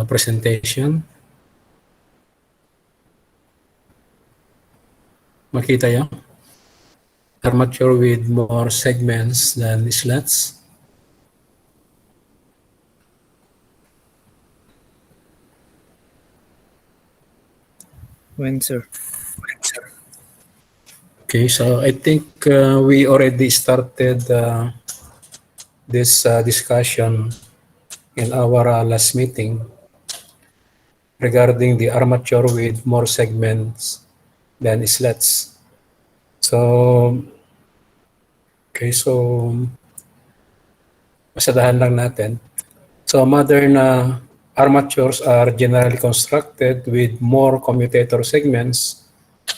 presentation. Makita nyo? Armature with more segments than slots. When, sir? Okay, so I think we already started this discussion in our last meeting regarding the armature with more segments than slots. So, okay, so pasadahan lang natin. So modern armatures are generally constructed with more commutator segments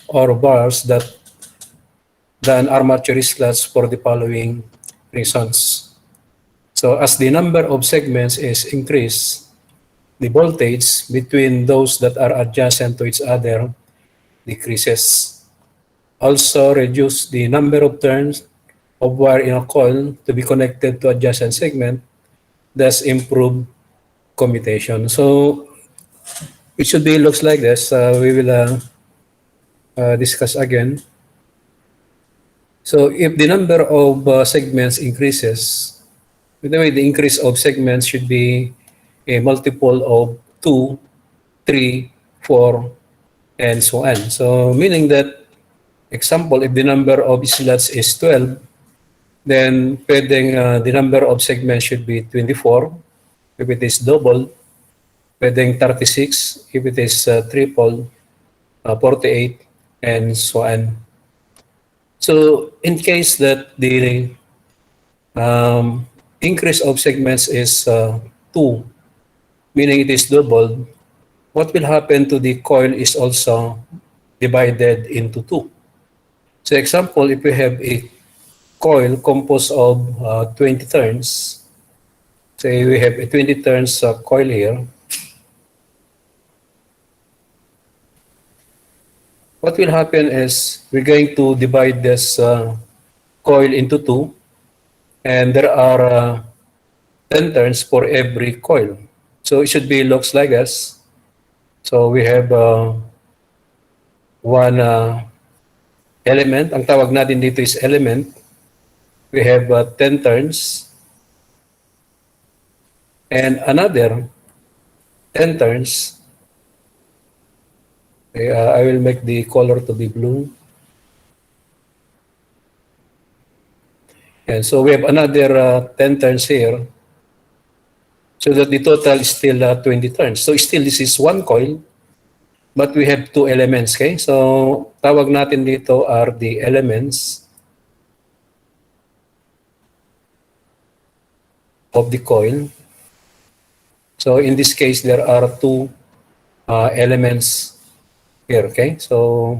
or bars than armature slots for the following reasons. So as the number of segments is increased, the voltage between those that are adjacent to each other decreases. Also reduce the number of turns of wire in a coil to be connected to adjacent segment, thus improve commutation. So it should be looks like this. We will discuss again. So if the number of segments increases, by the way, the increase of segments should be a multiple of 2, 3, 4, and so on. So meaning that, example, if the number of slots is 12, then pwedeng the number of segments should be 24 if it is double, pwedeng 36 if it is triple, 48, and so on. So in case that the increase of segments is 2, meaning it is doubled, what will happen to the coil is also divided into 2. So example, if we have a coil composed of 20 turns, say we have a 20 turns coil here, what will happen is we're going to divide this coil into 2, and there are 10 turns for every coil. So it should be looks like this. So we have one element. Ang tawag natin dito is element. We have 10 turns. And another 10 turns. Okay, I will make the color to be blue. And so we have another 10 turns here. So that the total is still 20 turns. So still this is one coil, but we have 2 elements. Okay? So tawag natin dito are the elements of the coil. So in this case, there are 2 elements here. Okay? So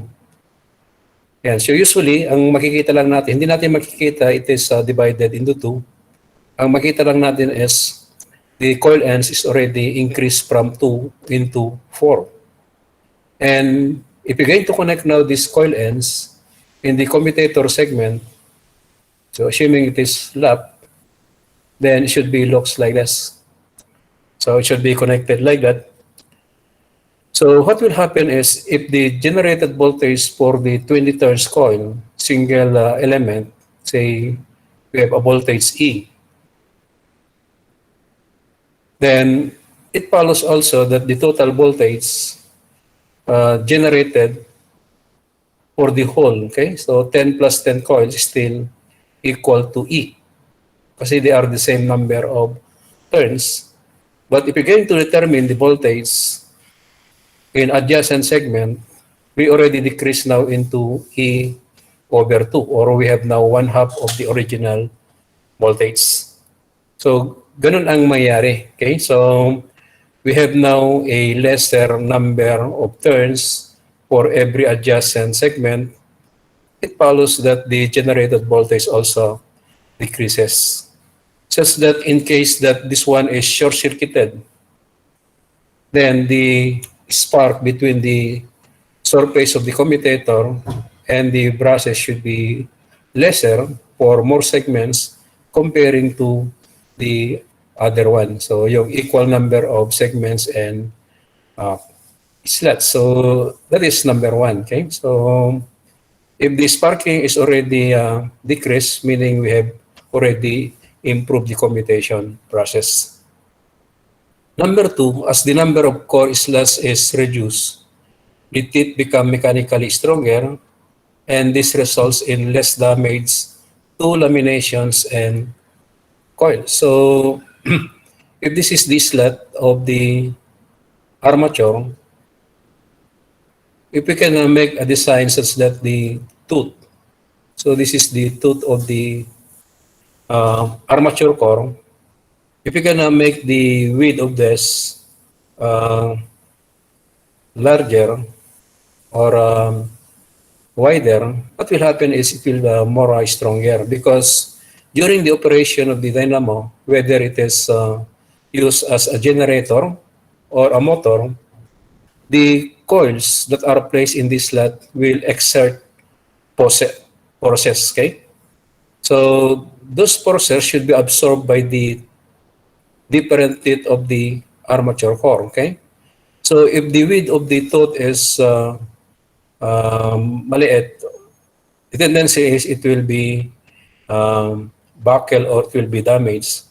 yan. So usually, ang makikita lang natin, hindi natin makikita it is divided into 2. Ang makita lang natin is the coil ends is already increased from 2 into 4. And if you're going to connect now these coil ends in the commutator segment, so assuming it is lap, then it should be looks like this. So it should be connected like that. So what will happen is if the generated voltage for the 20 turns coil, single element, say we have a voltage E, then it follows also that the total voltage generated for the whole, okay? So 10 plus 10 coils is still equal to E kasi they are the same number of turns. But if you're going to determine the voltage in adjacent segment, we already decrease now into E over 2, or we have now 1/2 of the original voltage. So ganun ang mayari. Okay? So we have now a lesser number of turns for every adjacent segment. It follows that the generated voltage also decreases, such that in case that this one is short-circuited, then the spark between the surface of the commutator and the brushes should be lesser for more segments comparing to the other one. So yung equal number of segments and slots. So that is number one. Okay. So if the sparking is already decreased, meaning we have already improved the commutation process. Number two, as the number of core slots is reduced, the teeth become mechanically stronger, and this results in less damage to laminations and coils. So if this is the slot of the armature, if we can make a design such that the tooth, so this is the tooth of the armature core, if we can make the width of this larger or wider, what will happen is it will more stronger because during the operation of the dynamo, whether it is used as a generator or a motor, the coils that are placed in this slot will exert forces, okay? So those forces should be absorbed by the different teeth of the armature core, okay? So if the width of the tooth is maliit, the tendency is it will be buckle or it will be damaged.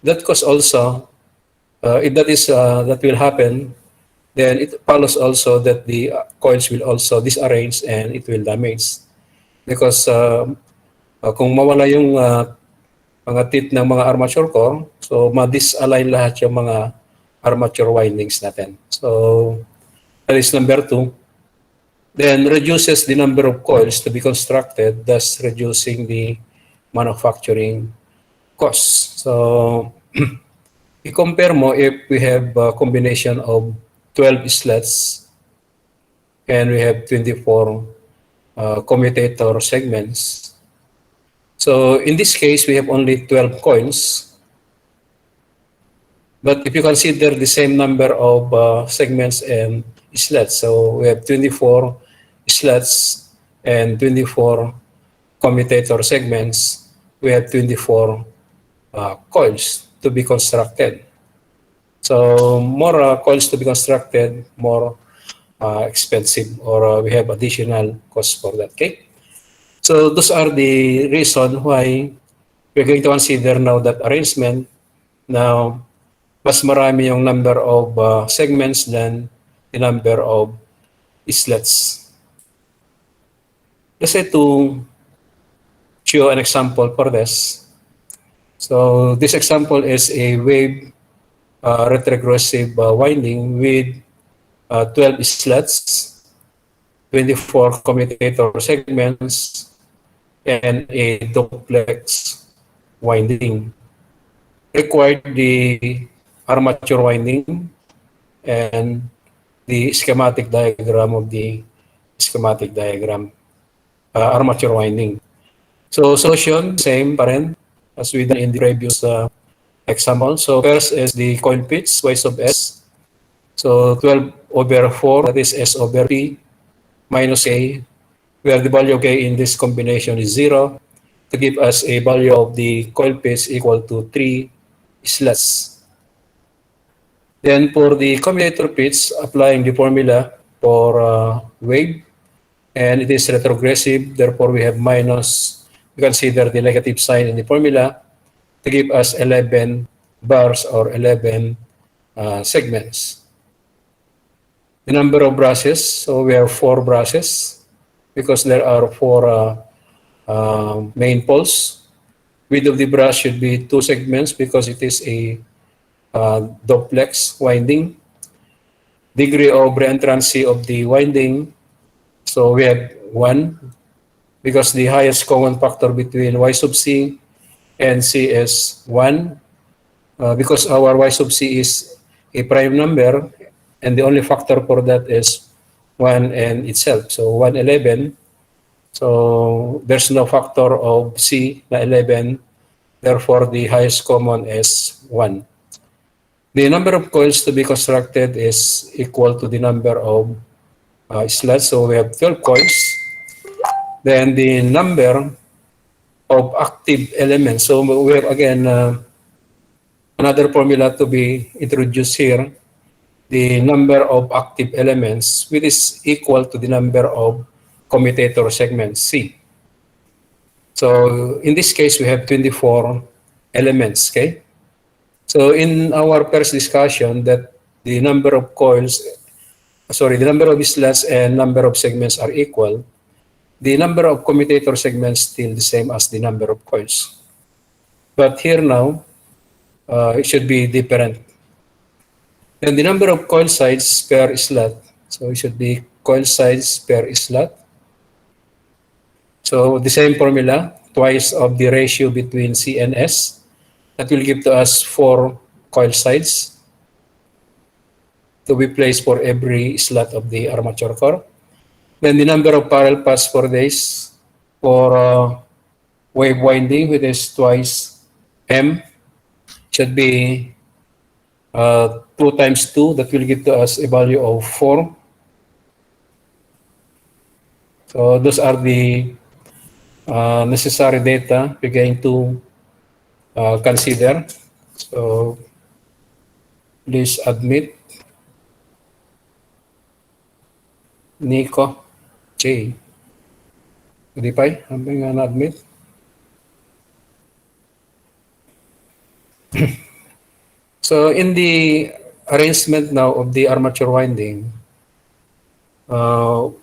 That cause also, if that is that will happen, then it follows also that the coils will also disarrange and it will damage. Because kung mawala yung mga teeth ng mga armature core, so ma-disalign lahat yung mga armature windings natin. So that is number two. Then reduces the number of coils to be constructed, thus reducing the manufacturing costs. So i-compare mo if we have a combination of 12 slots and we have 24 commutator segments. So in this case, we have only 12 coils. But if you consider the same number of segments and slots, so we have 24 slots and 24 commutator segments, we have 24 coils to be constructed. So more coils to be constructed, more expensive, or we have additional cost for that. Okay. So those are the reason why we're going to consider now that arrangement. Now, mas marami yung number of segments than the number of slots. Let's say to show an example for this. So this example is a wave retrogressive winding with 12 slots, 24 commutator segments, and a duplex winding. Required the armature winding and the schematic diagram of the schematic diagram armature winding. So solution, same pa rin as we done in the previous example. So first is the coil pitch, Y sub S. So 12/4, that is S over P minus A, where the value of K in this combination is 0, to give us a value of the coil pitch equal to 3 slots. Then for the commutator pitch, applying the formula for wave, and it is retrogressive, therefore we have minus, we consider the negative sign in the formula to give us 11 bars or 11 segments. The number of brushes, so we have 4 brushes because there are 4 main poles. Width of the brush should be 2 segments because it is a duplex winding. Degree of reentrancy of the winding, so we have 1 because the highest common factor between Y sub C and C is 1 because our Y sub C is a prime number and the only factor for that is 1 and itself, so 111. So there's no factor of C na 11, therefore the highest common is 1. The number of coils to be constructed is equal to the number of slots, so we have 12 coils. Then the number of active elements, so we have again another formula to be introduced here, the number of active elements, which is equal to the number of commutator segments, C. So in this case, we have 24 elements, okay? So in our first discussion that the number of coils, the number of slots and number of segments are equal, the number of commutator segments still the same as the number of coils. But here now, it should be different. Then the number of coil sides per slot, so it should be coil sides per slot. So the same formula, twice of the ratio between C and S. That will give to us 4 coil sides to be placed for every slot of the armature core. Then the number of parallel paths for this, for wave winding, which is twice M, should be 2 times 2. That will give to us a value of 4. So those are the necessary data we're going to consider. So please admit Nico J. Hindi pa hambing nga na-admit. So in the arrangement now of the armature winding,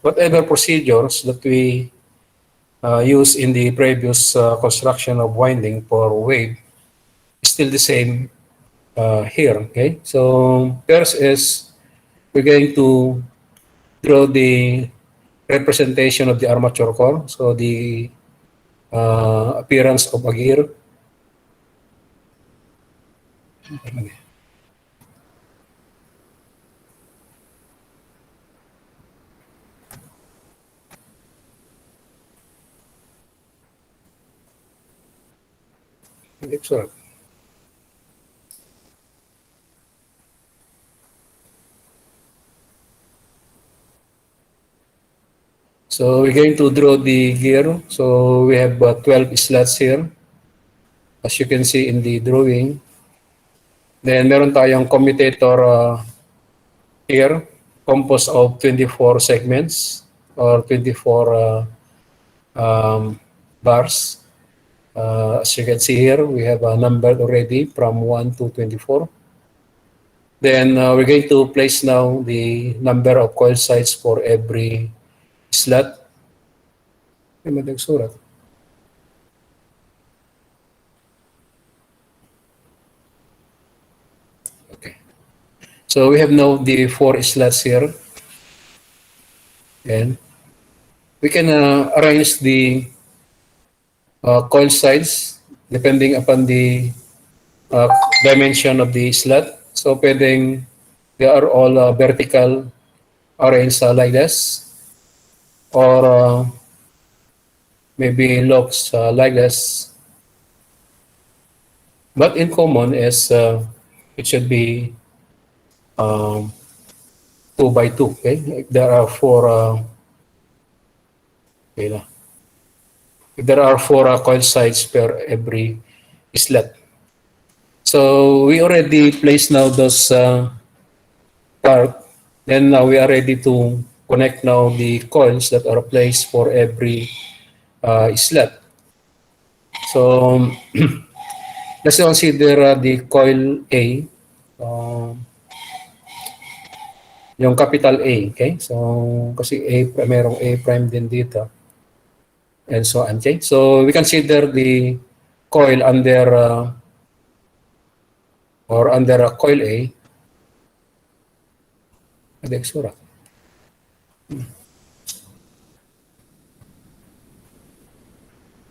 whatever procedures that we use in the previous construction of winding for wave is still the same here, okay? So first is we're going to draw the representation of the armature core, so the appearance of a gear. Excellent. So we're going to draw the gear. So we have 12 slots here, as you can see in the drawing. Then meron tayong commutator here, composed of 24 segments or 24 bars. As you can see here, we have a number already from 1 to 24. Then we're going to place now the number of coil sides for every slot. Okay. So we have now the 4 slots here. And we can arrange the coil sides depending upon the dimension of the slot. So pwedeng they are all vertical arranged like this, or maybe looks like this. But in common is it should be 2 by 2. Okay, if there are 4. Okay, if there are 4 coil sides per every slot. So we already placed now those part. Then now we are ready to connect now the coils that are placed for every slot. So let's consider the coil A, yung capital A, okay? So kasi merong A prime din dito, and so on, okay? So we consider the coil under coil A.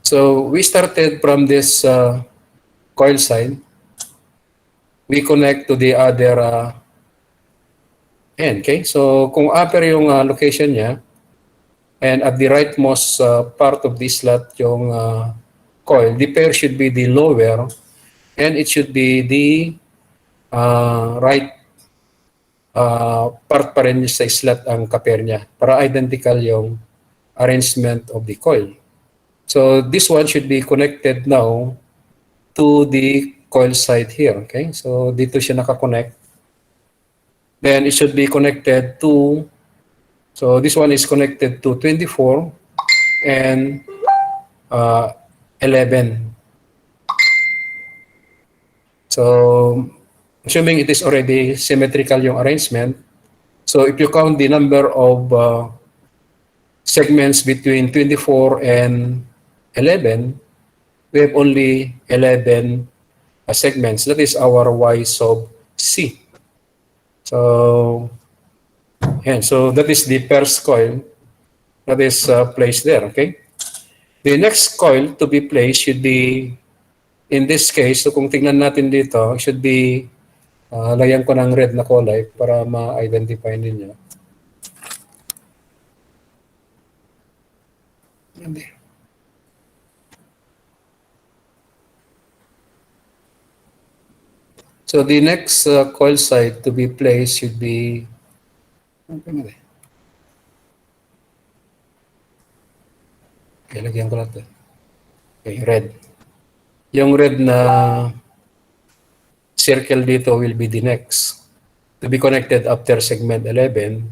So we started from this coil side. We connect to the other end, okay? So kung upper yung location niya, and at the rightmost part of this slot yung coil, the pair should be the lower, and it should be the right part pa rin sa slot ang ka-pair niya para identical yung arrangement of the coil. So this one should be connected now to the coil side here. Okay, so dito siya nakakonect. Then it should be connected to, so this one is connected to 24 and 11. So assuming it is already symmetrical yung arrangement, so if you count the number of segments between 24 and 11, we have only 11 segments. That is our Y sub C. So, and so that is the first coil that is placed there, okay? The next coil to be placed should be, in this case, so kung tingnan natin dito, it should be, lagyan ko ng red na kulay para ma-identify ninyo. So the next coil side to be placed should be, okay, lagyan ko natin. Okay, red. Yung red na circle dito will be the next to be connected after segment 11.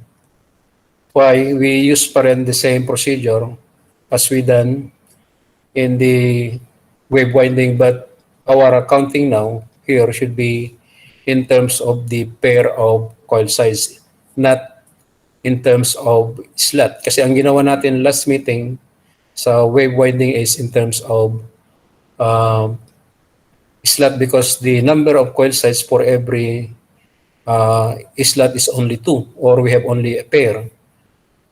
Why? We use pa rin the same procedure as we done in the wave winding, but our counting now here should be in terms of the pair of coil size, not in terms of slot. Kasi ang ginawa natin last meeting sa wave winding is in terms of slot, because the number of coil size for every slot is only 2, or we have only a pair.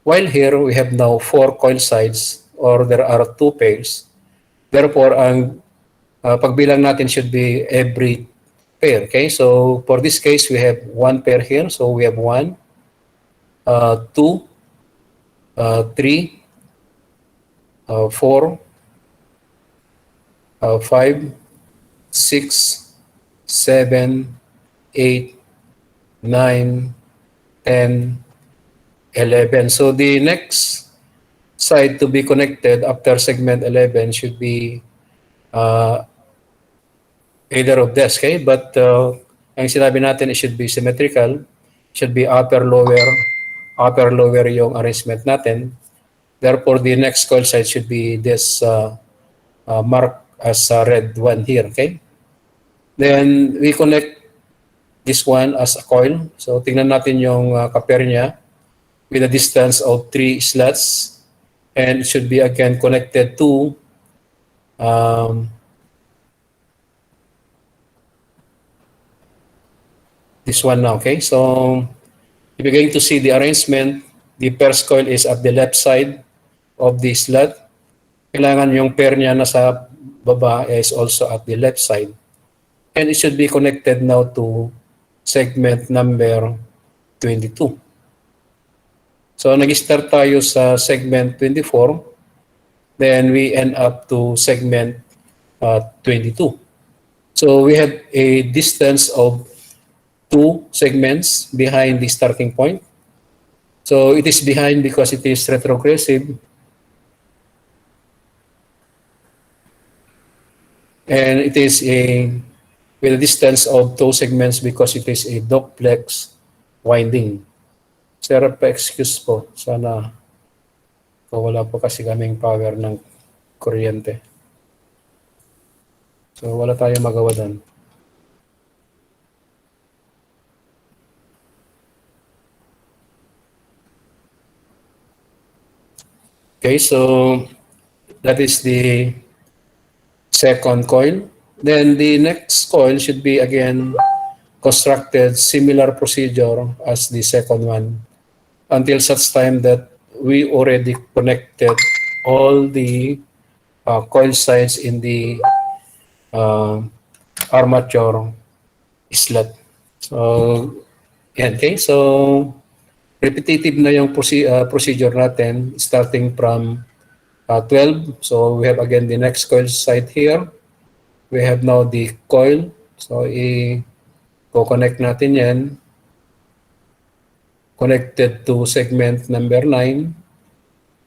While here we have now 4 coil sides, or there are 2 pairs. Therefore, ang pagbilang natin should be every pair. Okay, so for this case we have 1 pair here, so we have 1, 2, 3, 4, 5, 6, 7, 8, 9, 10, 11. So the next side to be connected after segment 11 should be either of this, okay? But ang sinabi natin, it should be symmetrical, should be upper lower yung arrangement natin. Therefore, the next coil side should be this mark as red one here, okay? Then we connect this one as a coil. So tingnan natin yung ka-pair niya with a distance of 3 slots, and it should be again connected to this one now, okay? So if you're going to see the arrangement, the first coil is at the left side of the slot. Kailangan yung pair niya nasa baba is also at the left side. And it should be connected now to segment number 22. So nag-start tayo sa segment 24, then we end up to segment 22. So we have a distance of 2 segments behind the starting point. So it is behind because it is retrogressive. And it is with a distance of 2 segments because it is a duplex winding. Sir, pa-excuse po. Sana wala po kasi kaming power ng kuryente. So wala tayong magawa doon. Okay, so that is the second coil. Then the next coil should be again constructed similar procedure as the second one until such time that we already connected all the coil sides in the armature slot. So, yan, okay, so repetitive na yung procedure natin starting from 12. So we have again the next coil side here. We have now the coil. So i-connect natin yan. Connected to segment number 9.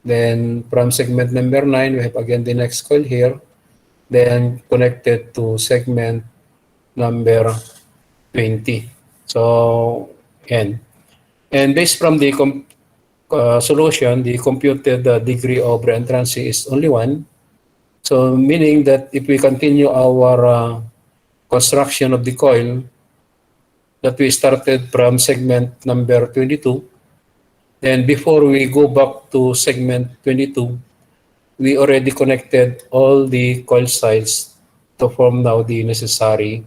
Then from segment number 9, we have again the next coil here. Then connected to segment number 20. So, yan. And based from the solution, the computed degree of reentrancy is only 1. So, meaning that if we continue our construction of the coil that we started from segment number 22, then before we go back to segment 22, we already connected all the coil sides to form now the necessary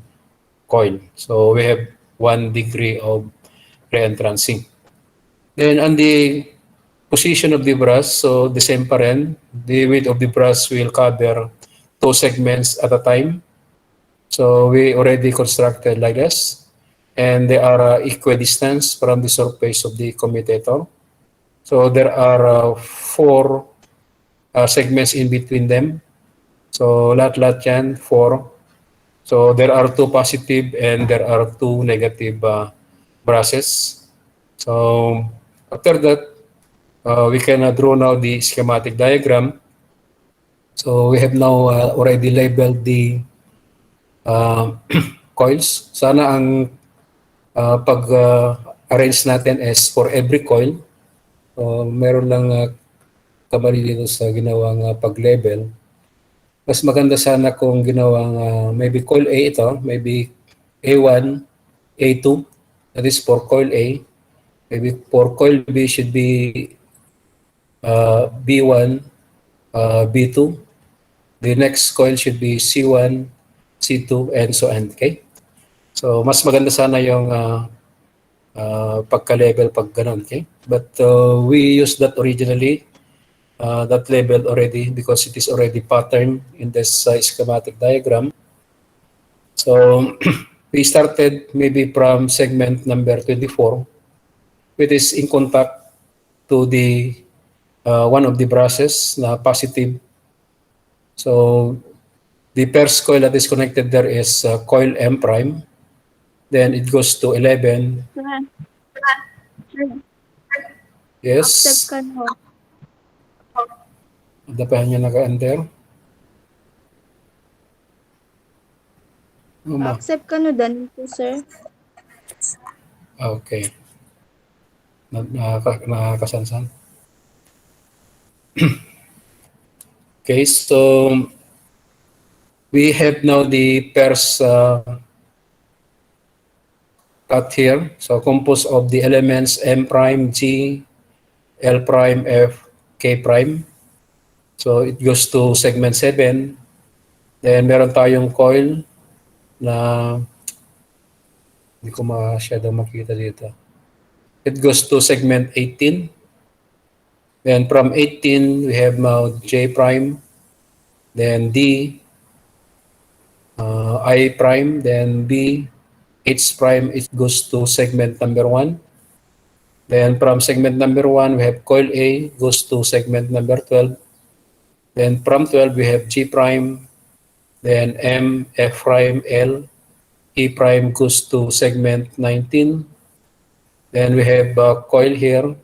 coil. So we have 1 degree of reentrancy. Then on the position of the brush, so the same pa rin. The width of the brush will cover 2 segments at a time. So we already constructed like this. And they are equidistant from the surface of the commutator. So there are 4 segments in between them. So lahat-lahat yan, 4. So there are 2 positive and there are 2 negative brushes. So after that, we can draw now the schematic diagram. So we have now already labeled the coils. Sana ang pag-arrange natin is for every coil. Meron lang kamali dito sa ginawang pag-label. Mas maganda sana kung ginawang maybe coil A ito, maybe A1, A2, that is for coil A. Maybe for coil B should be B1, B2. The next coil should be C1, C2, and so on. Okay? So, mas maganda sana yung pagka-level pag ganun. Okay? But we used that originally, that label already because it is already patterned in this schematic diagram. So, we started maybe from segment number 24, which is in contact to the one of the brushes na positive. So the first coil that is connected there is coil M prime. Then it goes to 11. Yes. Accept ka no. Dapahan niya naka-enter. Accept ka no dan po, sir. Okay. Nakasansan. Okay, so we have now the pairs cut here. So composed of the elements M prime, G, L prime, F, K prime. So it goes to segment 7. Then meron tayong coil na hindi ko masyadong makita dito. It goes to segment 18. Then from 18, we have now J prime, then D, I prime, then B, H prime, it goes to segment number 1. Then from segment number 1, we have coil A, goes to segment number 12. Then from 12, we have G prime, then M, F prime, L, E prime goes to segment 19. Then we have coil here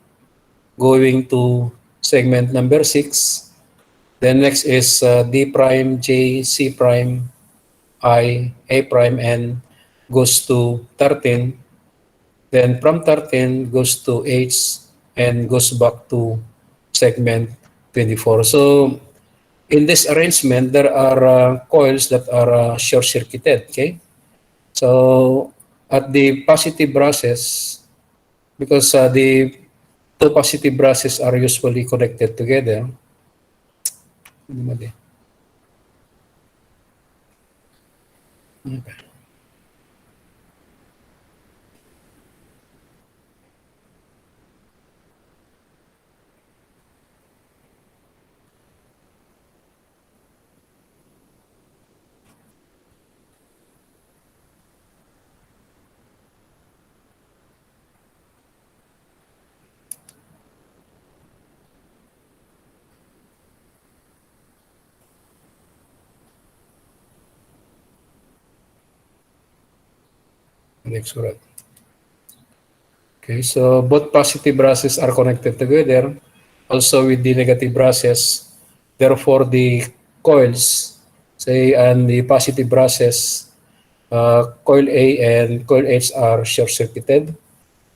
going to segment number 6. Then next is D prime, J, C prime, I, A prime, N goes to 13. Then from 13 goes to H and goes back to segment 24. So in this arrangement, there are coils that are short-circuited, okay? So at the positive brushes, because the 2 positive brushes are usually connected together. Okay. Next surat. Okay, so both positive brushes are connected together, also with the negative brushes. Therefore, the coils, say, and the positive brushes coil A and coil H are short-circuited.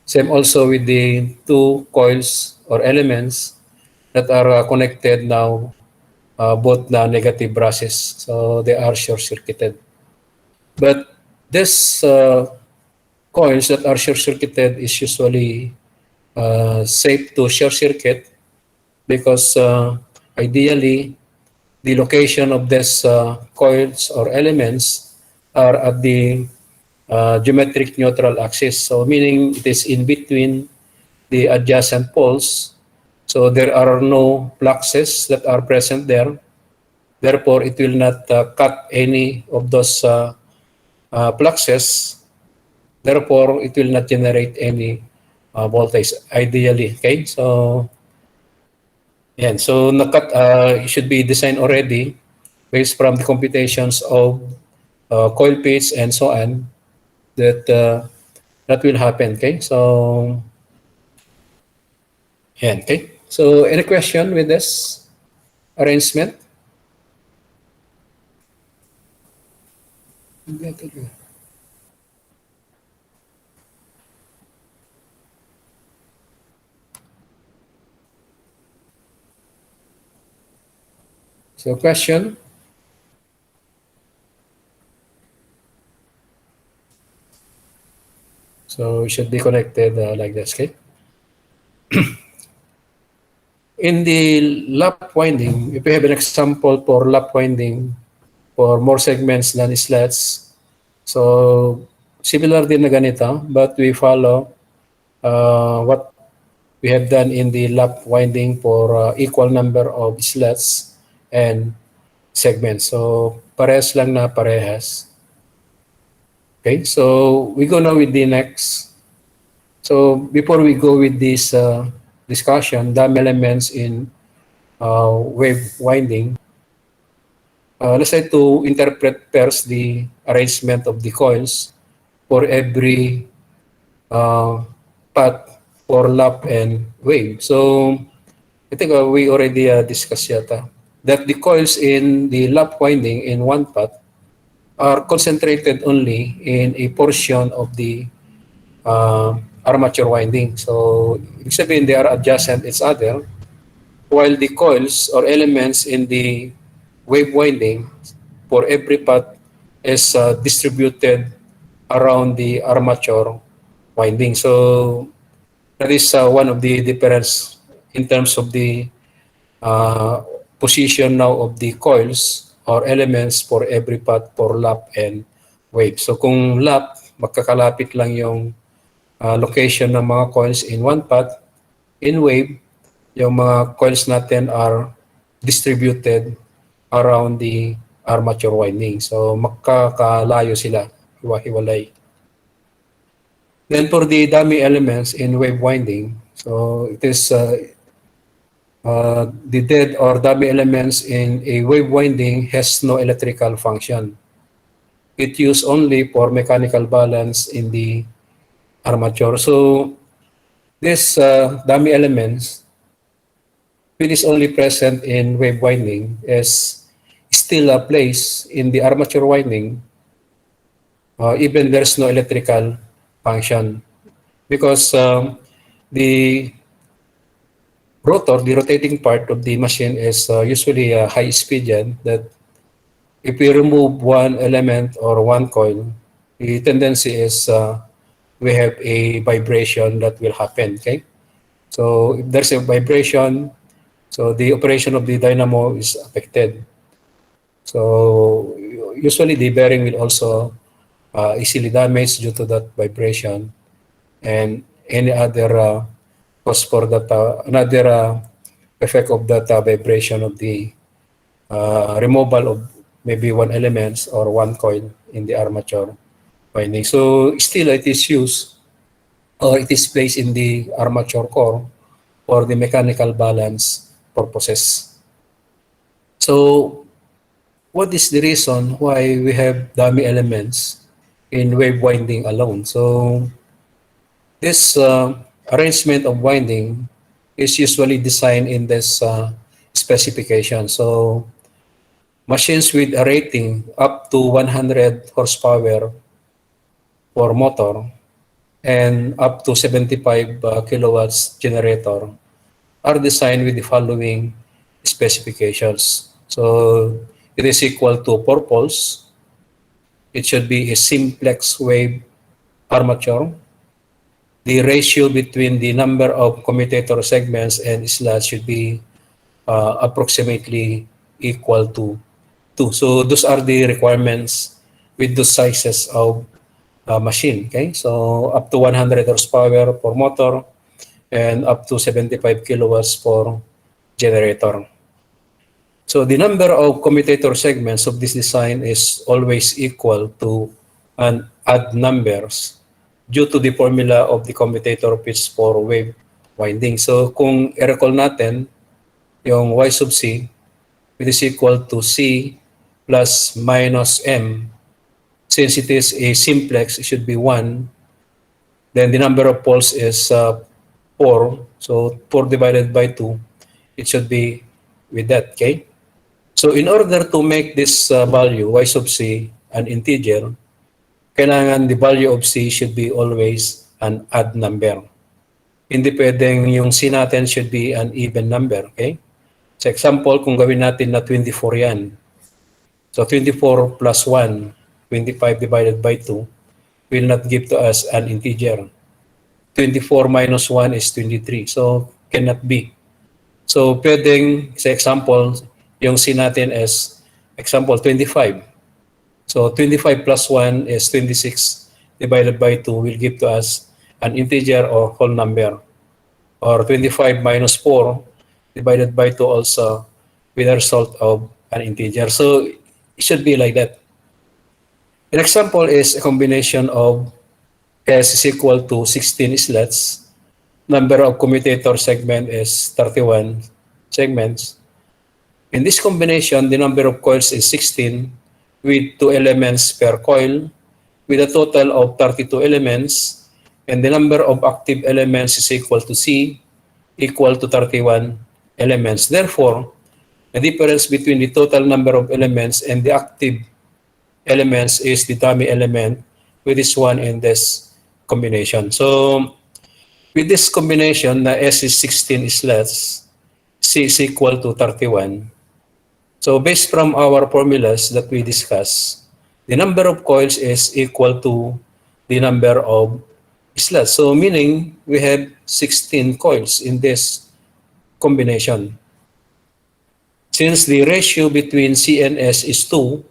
Same also with the two coils or elements that are connected now, both the negative brushes, so they are short-circuited. But this coils that are short-circuited is usually safe to short-circuit because ideally the location of these coils or elements are at the geometric neutral axis. So meaning it is in between the adjacent poles. So there are no fluxes that are present there. Therefore, it will not cut any of those fluxes. Therefore, it will not generate any voltage ideally. Okay, so yan. So nakat it should be designed already based from the computations of coil pitch and so on that that will happen. Okay, so yan. Okay, so any question with this arrangement? So question? So it should be connected like this, okay? In the lap winding, if we have an example for lap winding for more segments than slats, so similar din na ganito, but we follow what we have done in the lap winding for equal number of slats and segments. So parehas lang na parehas. Okay, so we go now with the next. So before we go with this discussion, dummy elements in wave winding, let's try to interpret first the arrangement of the coils for every path for lap and wave. So I think we already discussed yata that the coils in the lap winding in one path are concentrated only in a portion of the armature winding. So, ibig sabihin, they are adjacent each other, while the coils or elements in the wave winding for every path is distributed around the armature winding. So, that is one of the difference in terms of the position now of the coils or elements for every path for lap and wave. So, kung lap, magkakalapit lang yung location ng mga coils in one path. In wave, yung mga coils natin are distributed around the armature winding. So magkakalayo sila, hiwa-hiwalay. Then for the dummy elements in wave winding, so it is the dead or dummy elements in a wave winding has no electrical function. It used only for mechanical balance in the armature. So these dummy elements, which is only present in wave winding, is still a place in the armature winding, even there's no electrical function, because the rotor, the rotating part of the machine, is usually a high speed yan, that if we remove one element or one coil, the tendency is we have a vibration that will happen, okay? So if there's a vibration, so the operation of the dynamo is affected. So usually the bearing will also easily damaged due to that vibration, and any other cause for that, another effect of that vibration of the removal of maybe one element or one coil in the armature winding. So still it is used or it is placed in the armature core for the mechanical balance purposes. So what is the reason why we have dummy elements in wave winding alone? So this arrangement of winding is usually designed in this specification. So machines with a rating up to 100 horsepower for motor and up to 75 kilowatts generator are designed with the following specifications. So it is equal to 4 poles. It should be a simplex wave armature. The ratio between the number of commutator segments and slots should be approximately equal to 2. So those are the requirements with those sizes of machine. Okay, so up to 100 horsepower for motor and up to 75 kilowatts for generator. So the number of commutator segments of this design is always equal to an odd numbers due to the formula of the commutator pitch for wave winding. So kung i-recall natin, yung y sub c, it is equal to c plus minus m. Since it is a simplex, it should be 1. Then the number of poles is 4. So 4 divided by 2, it should be with that, okay? So in order to make this value, y sub c, an integer, kailangan the value of c should be always an odd number. Hindi pwedeng yung c natin should be an even number, okay? So example, kung gawin natin na 24 yan. So 24 plus 1, 25 divided by 2, will not give to us an integer. 24 minus 1 is 23. So cannot be. So pwedeng, sa example, yung c natin is, example, 25. So 25 plus 1 is 26 divided by 2 will give to us an integer or whole number. Or 25 minus 4 divided by 2 also with a result of an integer. So it should be like that. An example is a combination of S is equal to 16 slots. Number of commutator segment is 31 segments. In this combination, the number of coils is 16 with 2 elements per coil with a total of 32 elements, and the number of active elements is equal to C equal to 31 elements. Therefore, the difference between the total number of elements and the active elements is the dummy element with this one in this combination. So with this combination na S is 16 slots, C is equal to 31. So based from our formulas that we discussed, the number of coils is equal to the number of slots. So meaning we have 16 coils in this combination. Since the ratio between C and S is 2,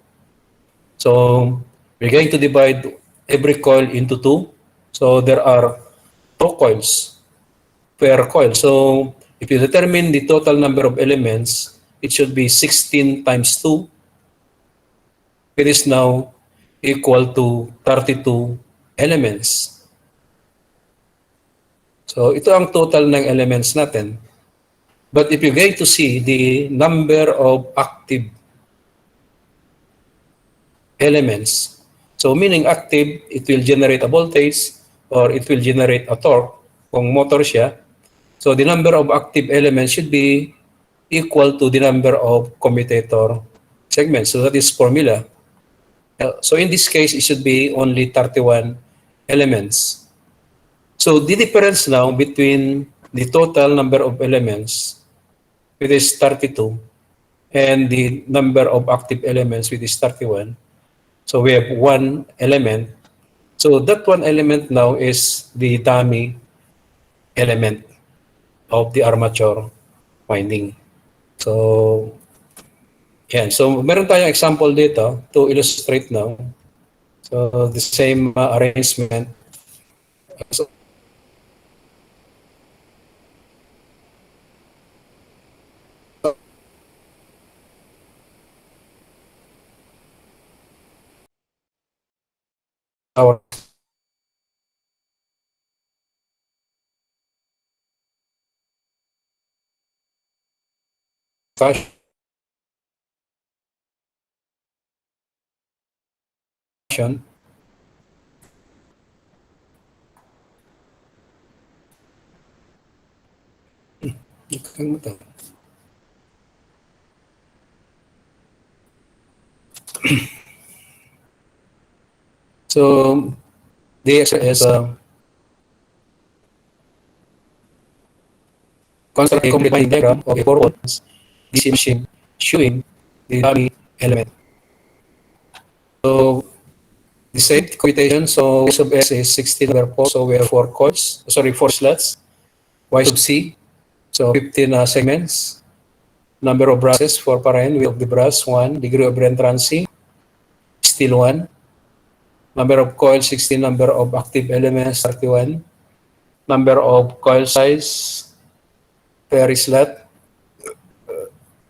so we're going to divide every coil into 2. So there are 2 coils per coil. So if you determine the total number of elements, it should be 16 times 2. It is now equal to 32 elements. So ito ang total ng elements natin. But if you're going to see the number of active elements, so meaning active, it will generate a voltage or it will generate a torque kung motor siya. So the number of active elements should be equal to the number of commutator segments. So that is formula. So in this case, it should be only 31 elements. So the difference now between the total number of elements, which is 32, and the number of active elements, which is 31. So we have one element. So that one element now is the dummy element of the armature winding. So, yan. So, meron tayong example dito to illustrate now. So, the same arrangement. So, our fashion. Ikang mo to. So this is construct a complete line diagram of a four poles DC machine showing the dummy element. So the same computation, so Y sub S is 16 over 4, so we have 4 coils, sorry, 4 slots. Y sub C, so 15 segments. Number of brushes, 4 pa rin. Width of the brush, 1. Degree of reentrancy, still 1. Number of coils, 16. Number of active elements, 31. Number of coil size per slot.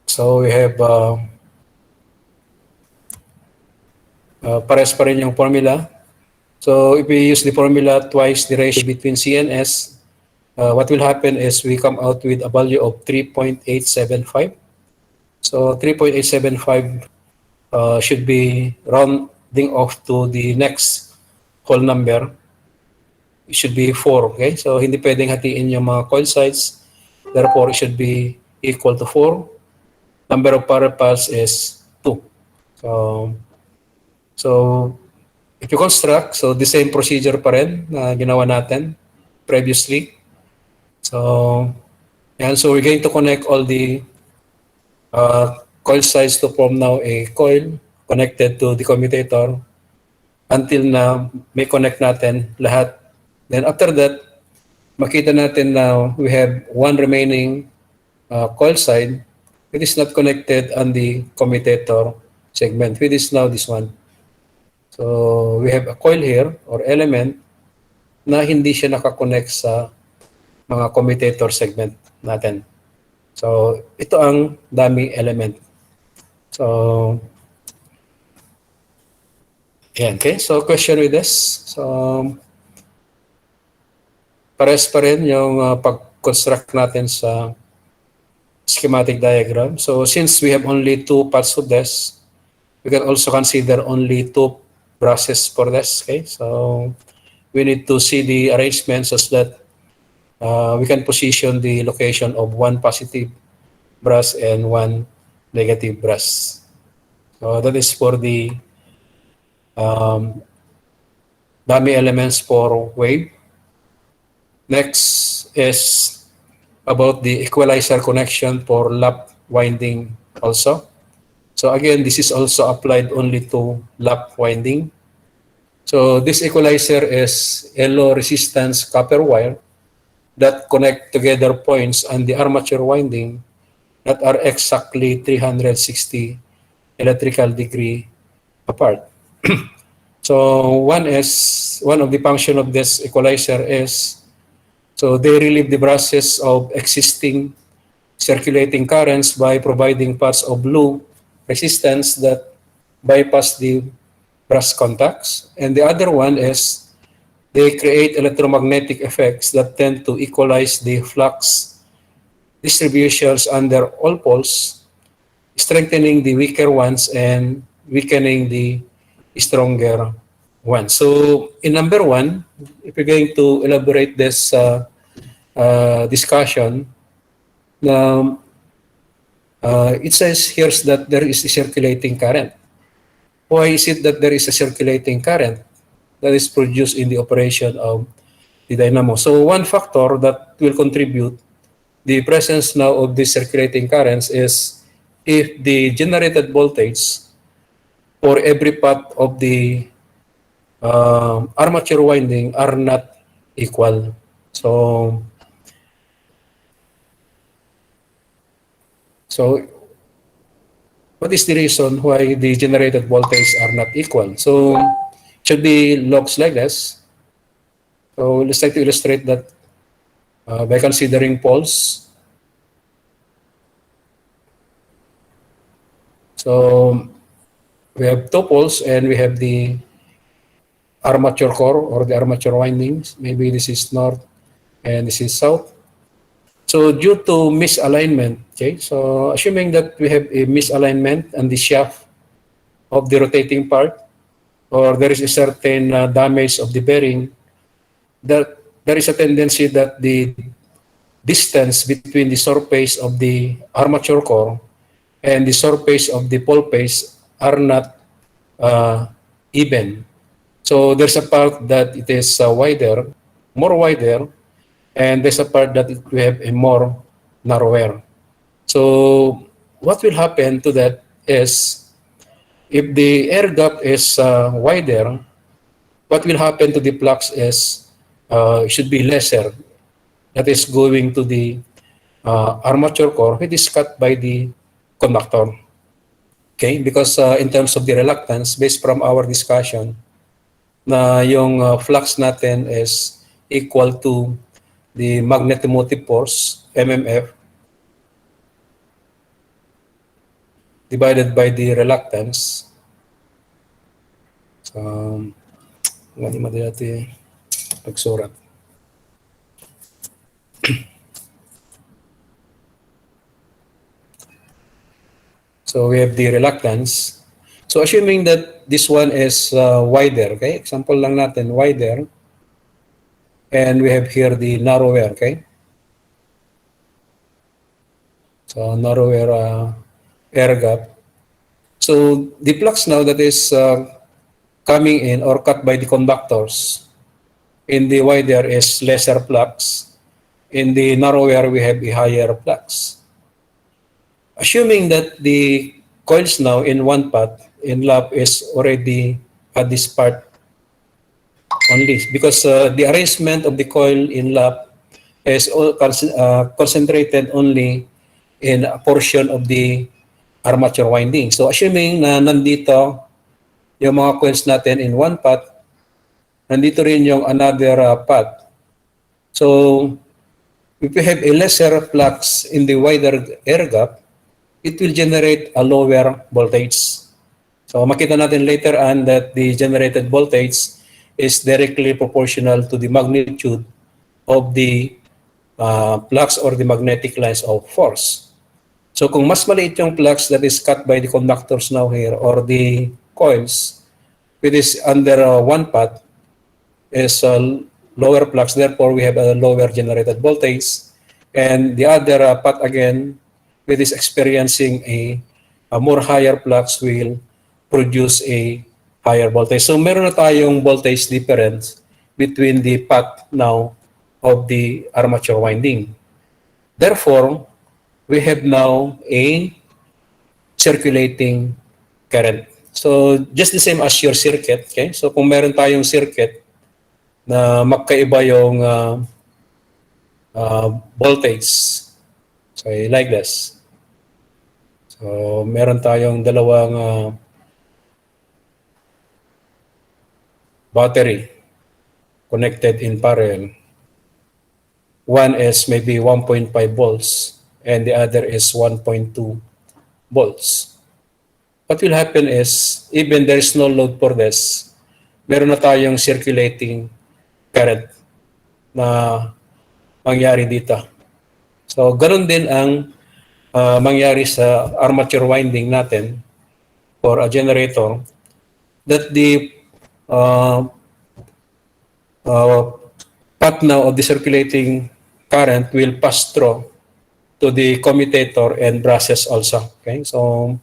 So we have pares pa rin yung formula. So if we use the formula twice the ratio between C and S, what will happen is we come out with a value of 3.875. So 3.875 should be rounding off to the next whole number. It should be 4, okay? So hindi pwedeng hatiin yung mga coil size. Therefore, it should be equal to 4. Number of parallels is 2. So if you construct, so the same procedure pa rin na ginawa natin previously. So we're going to connect all the coil size to form now a coil connected to the commutator until na may connect natin lahat. Then after that, makita natin na we have one remaining coil side which is not connected on the commutator segment, which is now this one. So we have a coil here or element na hindi siya nakakonect sa mga commutator segment natin. So ito ang dummy element. So yan, okay. So question with this. So pares pa rin yung pag-construct natin sa schematic diagram. So since we have only 2 parts of this, we can also consider only 2 brushes for this. Okay, so we need to see the arrangement such that we can position the location of 1 positive brush and 1 negative brush. So that is for the dummy elements for wave. Next is about the equalizer connection for lap winding also. So again, this is also applied only to lap winding. So this equalizer is a low resistance copper wire that connect together points on the armature winding that are exactly 360 electrical degree apart. So one of the function of this equalizer is, so they relieve the brushes of existing circulating currents by providing paths of low resistance that bypass the brush contacts. And the other one is they create electromagnetic effects that tend to equalize the flux distributions under all poles, strengthening the weaker ones and weakening the stronger ones. So in number 1, if you're going to elaborate this discussion, it says here that there is a circulating current. Why is it that there is a circulating current that is produced in the operation of the dynamo? So one factor that will contribute the presence now of the circulating currents is if the generated voltage for every path of the armature winding are not equal. So what is the reason why the generated voltage are not equal? So it should be looks like this. So let's try to illustrate that by considering poles. So we have 2 poles and we have the armature core or the armature windings. Maybe this is north and this is south. So due to misalignment, okay, so assuming that we have a misalignment on the shaft of the rotating part, or there is a certain damage of the bearing, that there is a tendency that the distance between the surface of the armature core and the surface of the pole face are not even. So there's a part that it is wider, more wider, and there's a part that it will have a more narrower. So what will happen to that is if the air gap is wider, what will happen to the flux is it should be lesser. That is going to the armature core, which is cut by the conductor. Okay, because in terms of the reluctance, based from our discussion, na yung flux natin is equal to the magnetomotive force, MMF, divided by the reluctance. So, hindi madali pagsurat. So we have the reluctance. So assuming that this one is wider, okay? Example lang natin, wider. And we have here the narrower, okay? So narrower air gap. So the flux now that is coming in or cut by the conductors in the wider is lesser flux. In the narrower, we have a higher flux. Assuming that the coils now in one path in lap is already at this part only, because the arrangement of the coil in lap is concentrated only in a portion of the armature winding. So assuming na nandito yung mga coils natin in one path, nandito rin yung another path. So if you have a lesser flux in the wider air gap, it will generate a lower voltage. So makita natin later on that the generated voltage is directly proportional to the magnitude of the flux or the magnetic lines of force. So kung mas maliit yung flux that is cut by the conductors now here or the coils, which is under one path, is a lower flux, therefore we have a lower generated voltage. And the other path again, which is experiencing a more higher flux, will produce a higher voltage. So meron na tayong voltage difference between the path now of the armature winding. Therefore, we have now a circulating current. So just the same as your circuit, okay? So kung meron tayong circuit na magkaiba yung voltage, so like this. So meron tayong dalawang battery connected in parallel. One is maybe 1.5 volts and the other is 1.2 volts. What will happen is, even there is no load for this, meron na tayong circulating current na mangyari dito. So, ganun din ang mangyari sa armature winding natin for a generator, that the path now of the circulating current will pass through to the commutator and brushes also. Okay, so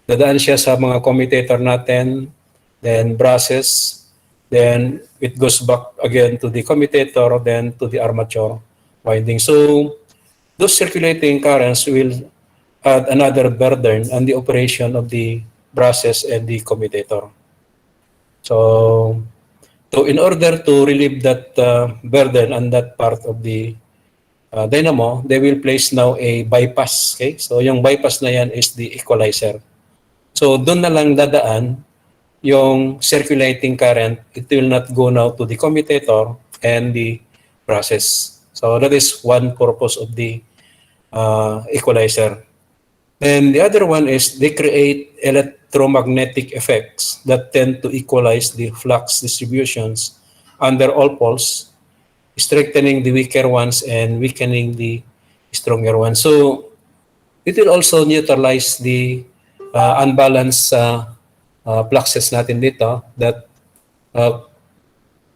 dadaan siya sa mga commutator natin, then brushes, then it goes back again to the commutator, then to the armature winding. So those circulating currents will add another burden on the operation of the brushes and the commutator. So in order to relieve that burden on that part of the dynamo, they will place now a bypass. Okay? So yung bypass na yan is the equalizer. So doon na lang dadaan yung circulating current. It will not go now to the commutator and the brushes. So that is one purpose of the equalizer. And the other one is they create electromagnetic effects that tend to equalize the flux distributions under all poles, strengthening the weaker ones and weakening the stronger ones. So it will also neutralize the unbalanced fluxes natin dito, that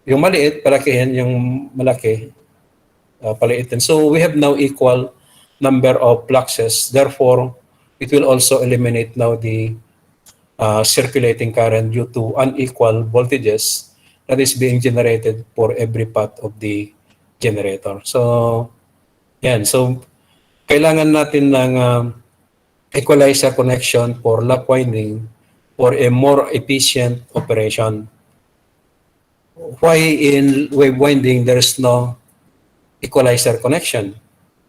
yung maliit, palakihin, yung malaki, paliitin. So we have now equal number of fluxes. Therefore, it will also eliminate now the circulating current due to unequal voltages. that is being generated for every path of the generator. So, yan. So, kailangan natin ng equalizer connection for lap winding for a more efficient operation. Why in wave winding there's no equalizer connection?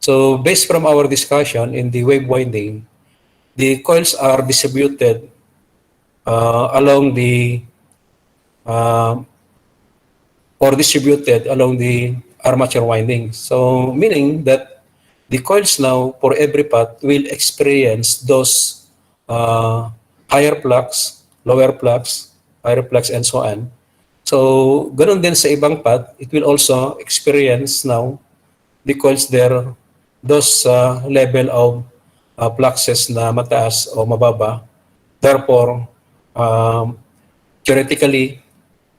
So based from our discussion in the wave winding, the coils are distributed along the distributed along the armature winding. So meaning that the coils now for every path will experience those higher flux, lower flux, higher flux, and so on. So ganun din sa ibang path, it will also experience now the coils there, those level of fluxes na mataas o mababa. Therefore, theoretically,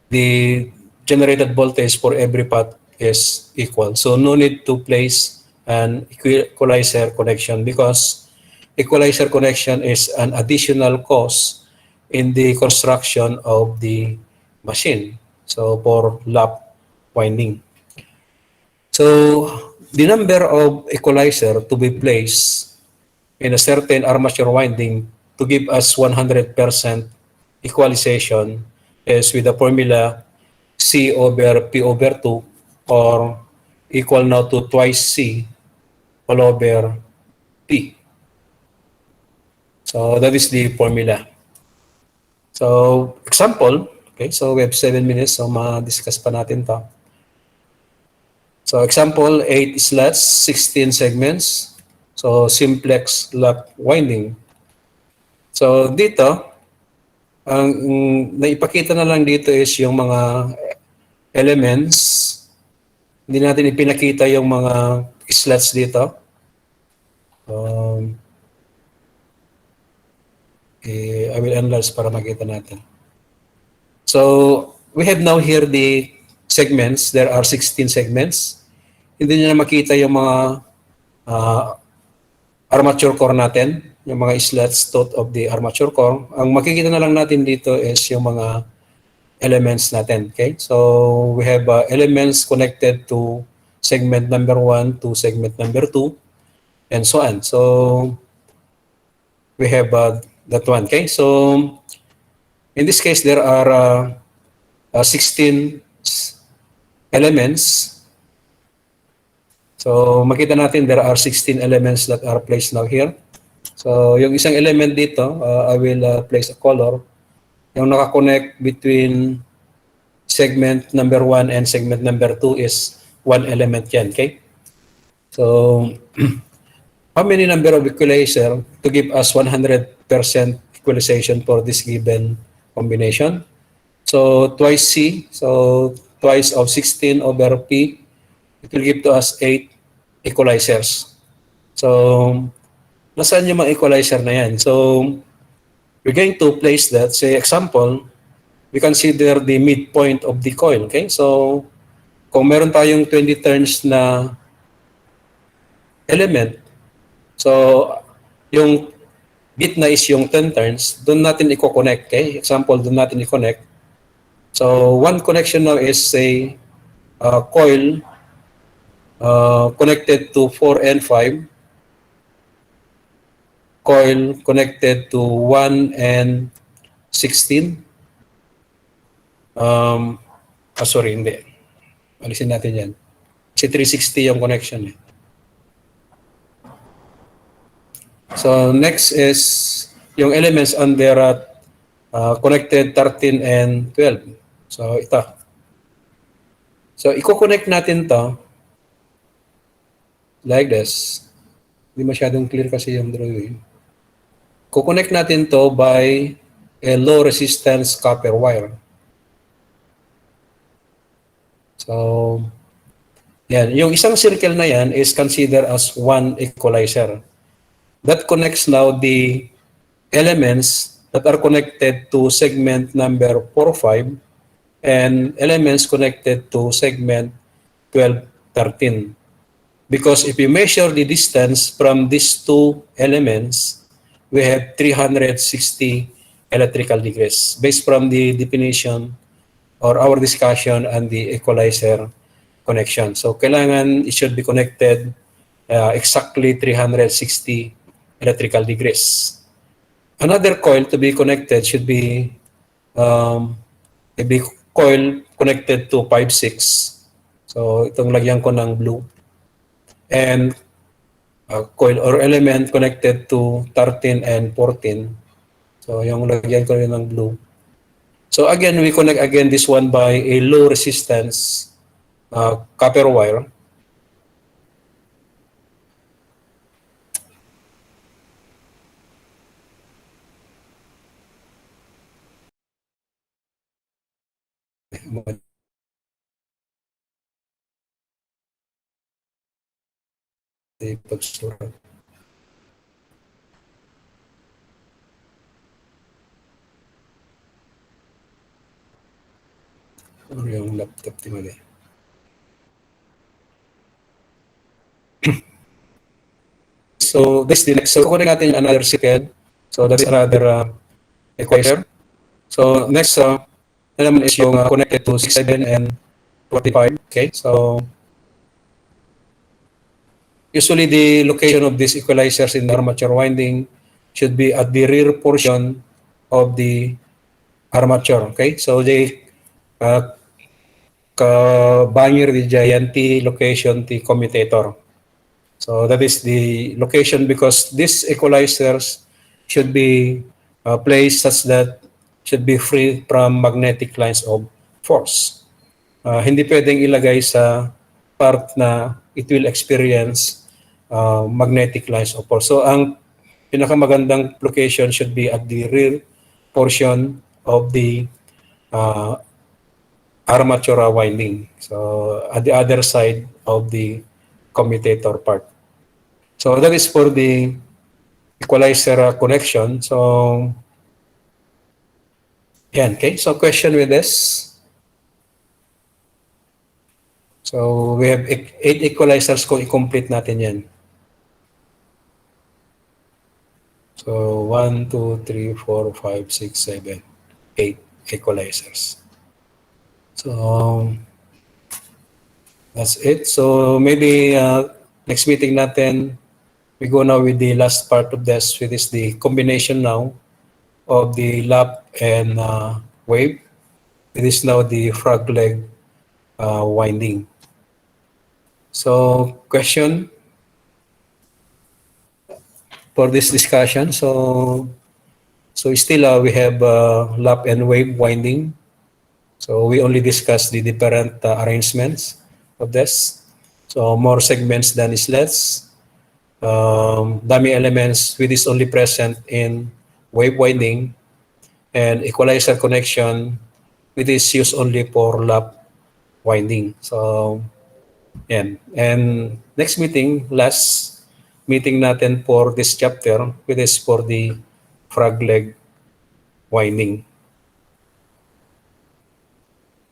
the generated voltage for every path is equal. So no need to place an equalizer connection because equalizer connection is an additional cost in the construction of the machine. So for lap winding. So the number of equalizer to be placed in a certain armature winding to give us 100% equalization is with the formula C over P over 2 or equal now to twice C all over P. So that is the formula. So example, okay, so we have 7 minutes, so ma-discuss pa natin to. So example, 8 slots, 16 segments. So simplex lap winding. So dito, ang naipakita na lang dito is yung mga elements. Hindi natin ipinakita yung mga slots dito. I will enlarge para makita natin. So we have now here the segments. There are 16 segments. Hindi nyo na makita yung mga armature core natin, yung mga slots of the armature core. Ang makikita na lang natin dito is yung mga elements natin. Okay? So we have elements connected to segment number 1 to segment number 2 and so on. So we have that one. Okay? So in this case, there are 16 elements. So makita natin there are 16 elements that are placed now here. So yung isang element dito, I will place a color. Yung nakakonect between segment number 1 and segment number 2 is one element yan. Okay? So how many number of equalizer to give us 100% equalization for this given combination? So twice C, so twice of 16 over P, it will give to us 8 equalizers. So nasaan yung mga equalizer na yan? So we're going to place that. Say example, we consider the midpoint of the coil. Okay? So kung meron tayong 20 turns na element, so yung gitna is yung 10 turns, doon natin i-connect. Okay? Example, doon natin i-connect. So one connection now is say coil connected to 4 and 5, coil connected to 1 and 16. Sorry, hindi. Alisin natin yan. Kasi 360 yung connection. So next is yung elements under connected 13 and 12. So ito. So i-connect natin to like this. Hindi masyadong clear kasi yung drawing. Kukonect natin to by a low resistance copper wire. So, yan. Yung isang circle na yan is considered as one equalizer. That connects now the elements that are connected to segment number 4, 5 and elements connected to segment 12, 13. Because if you measure the distance from these two elements, we have 360 electrical degrees based from the definition or our discussion on the equalizer connection. So kailangan it should be connected exactly 360 electrical degrees. Another coil to be connected should be a big coil connected to 5-6. So itong lagyan ko ng blue. And coil or element connected to 13 and 14. So yung lagyan ko rin ng blue. So again, we connect again this one by a low resistance copper wire. Pagsurat. Ano yung laptop di mali? So this the next. So kukunin natin another circuit. So that's another equation. So next naman is yung connected to 67 and 45. Okay, so usually the location of these equalizers in the armature winding should be at the rear portion of the armature. Okay, so they ka-banyer di dyan ti location ti commutator. So that is the location because these equalizers should be placed such that should be free from magnetic lines of force. Hindi pwedeng ilagay sa part na it will experience magnetic lines of force. So ang pinakamagandang location should be at the rear portion of the armature winding. So at the other side of the commutator part. So that is for the equalizer connection. So yan, okay. So question with this. So we have 8 equalizers kung i-complete natin yan. So 1, 2, 3, 4, 5, 6, 7, 8 equalizers. So that's it. So maybe next meeting natin, we go now with the last part of this, which is the combination now of the lap and wave. It is now the frog leg winding. So question for this discussion. So still we have lap and wave winding. So we only discuss the different arrangements of this. So more segments than is less. Dummy elements which is only present in wave winding, and equalizer connection which is used only for lap winding. So yan. And next meeting, last meeting natin for this chapter, which is for the frog leg winding.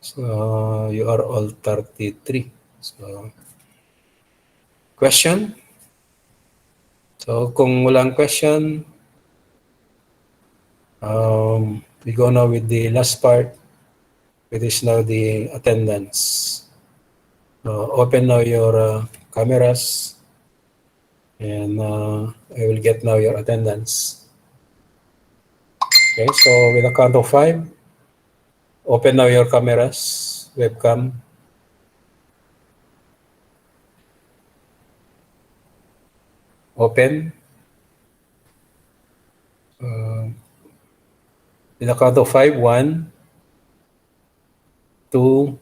So you are all 33. So question? So kung walang question, we go now with the last part, which is now the attendance. Open now your cameras, and I will get now your attendance. Okay, so with a count of 5, open now your cameras, webcam. Open. With a count of 5, 1, 2,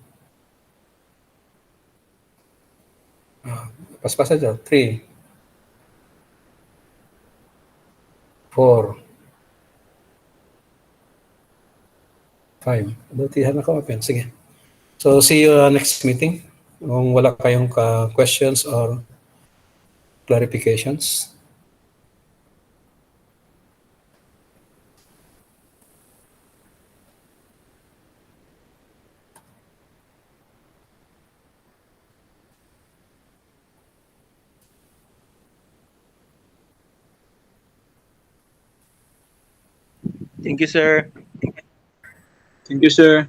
pas-pasan dyan, 3, 4, 5. Dutihan ako open. Sige. So see you next meeting. Kung wala kayong questions or clarifications. Thank you, sir. Thank you, sir.